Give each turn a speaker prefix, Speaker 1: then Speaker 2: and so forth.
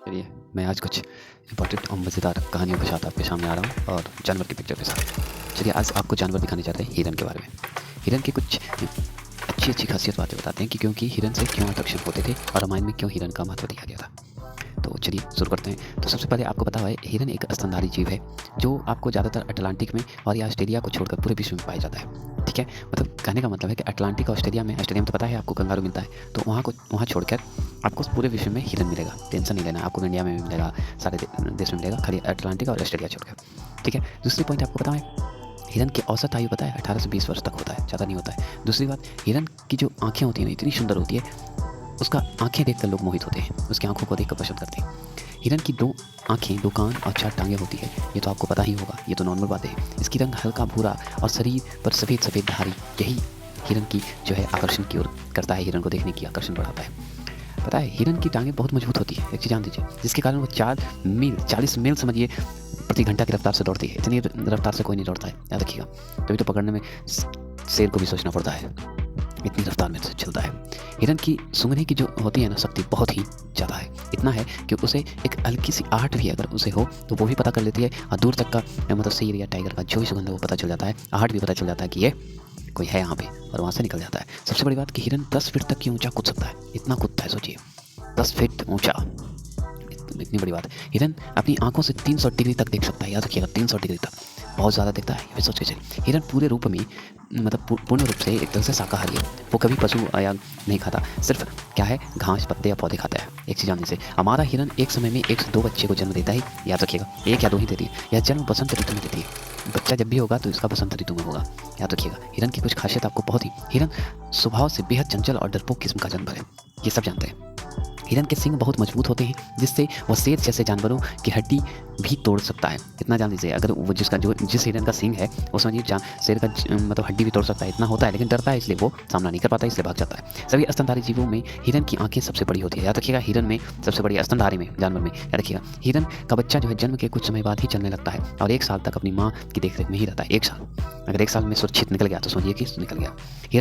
Speaker 1: चलिए, मैं आज कुछ इम्पोर्टेंट और मज़ेदार कहानियों के साथ आपके सामने आ रहा हूँ और जानवर की पिक्चर के साथ। चलिए, आज आपको जानवर दिखाने चाहते हैं हिरन के बारे में। हिरन की कुछ अच्छी खासियत बातें बताते हैं कि क्योंकि हिरन से क्यों आकर्षण होते थे और रामायण में क्यों हिरन का महत्व दिया गया था। तो चलिए शुरू करते हैं। तो सबसे पहले आपको पता है हिरन एक स्तनधारी जीव है जो आपको ज़्यादातर अटलांटिक में और या ऑस्ट्रेलिया को छोड़कर पूरे विश्व में पाया जाता है। ठीक है, मतलब कहने का मतलब है कि अटलांटिक और ऑस्ट्रेलिया में तो पता है आपको कंगारू मिलता है, तो वहाँ छोड़कर आपको पूरे विश्व में हिरन मिलेगा। टेंशन नहीं लेना, आपको इंडिया में भी मिलेगा, सारे देश में मिलेगा, खाली अटलांटिक और ऑस्ट्रेलिया छोड़कर। ठीक है, दूसरी पॉइंट आपको पता है हिरन की औसत आयु पता है 18 से 20 वर्ष तक होता है, ज़्यादा नहीं होता है। दूसरी बात, हिरन की जो आंखें होती हैं इतनी सुंदर होती है, उसका आंखें देखकर लोग मोहित होते हैं, उसकी आंखों को देखकर पसंद करते हैं। हिरन की 2 आंखें, 2 कान और 4 टांगें होती है, ये तो आपको पता ही होगा, ये तो नॉर्मल बात है। इसकी रंग हल्का भूरा और शरीर पर सफ़ेद धारी, यही हिरन की जो है आकर्षण की ओर करता है, हिरन को देखने की आकर्षण बढ़ाता है। पता है हिरन की टांगें बहुत मजबूत होती है, एक चीज़ जान दीजिए, जिसके कारण वो 40 मील समझिए प्रति घंटा की रफ्तार से दौड़ती है। इतनी रफ्तार से कोई नहीं दौड़ता है, याद रखिएगा। तभी तो पकड़ने में शेर को भी सोचना पड़ता है, इतनी रफ्तार में चलता है। हिरन की सूंघने की जो होती है ना शक्ति बहुत ही ज़्यादा है, इतना है कि उसे एक हल्की सी आहट भी अगर उसे हो तो वो भी पता कर लेती है, और दूर तक का मतलब शेर या टाइगर का जो भी सुगंध है वो पता चल जाता है, आहट भी पता चल जाता है कि ये कोई है यहाँ पे, और वहाँ से निकल जाता है। सबसे बड़ी बात कि हिरन 10 फीट तक की ऊंचा कूद सकता है, इतना कूदता है, सोचिए 10 फीट ऊंचा, इतनी बड़ी बात है। हिरन अपनी आंखों से 300 डिग्री तक देख सकता है, याद रखिएगा 300 डिग्री तक, बहुत ज़्यादा दिखता है, ये सोच के चलिए। हिरन पूरे रूप में मतलब पूर्ण रूप से एक तरह से शाकाहारी है, वो कभी पशु या नहीं खाता, सिर्फ क्या है घास पत्ते या पौधे खाता है। एक चीज़ जानने से हमारा हिरन एक समय में 1 से 2 बच्चे को जन्म देता है, याद रखिएगा, 1 या 2 ही देती है। यह जन्म बसंत ऋतु में देती है, बच्चा जब भी होगा तो इसका बसंत ऋतु में होगा, याद रखिएगा। हिरन की कुछ खासियत आपको बहुत ही, हिरन स्वभाव से बेहद चंचल और डरपोक किस्म का जानवर है, ये सब जानते हैं। हिरन के सींग बहुत मजबूत होते हैं, जिससे वह शेर जैसे जानवरों की हड्डी भी तोड़ सकता है, इतना जान लीजिए। अगर वो जिस हिरन का सींग है वो समझिए शेर का मतलब हड्डी भी तोड़ सकता है, इतना होता है, लेकिन डरता है इसलिए वो सामना नहीं कर पाता, इसलिए भाग जाता है। सभी स्तनधारी जीवों में हिरन की आंखें सबसे बड़ी होती है, याद रखिएगा। हिरन में सबसे बड़ी स्तनधारी में जानवर में, याद रखिएगा। हिरन का बच्चा जो है जन्म के कुछ समय बाद ही चलने लगता है और 1 साल तक अपनी माँ की देखरेख में ही रहता है। 1 साल, अगर 1 साल में सुरक्षित निकल गया तो समझिए कि निकल गया। हिरन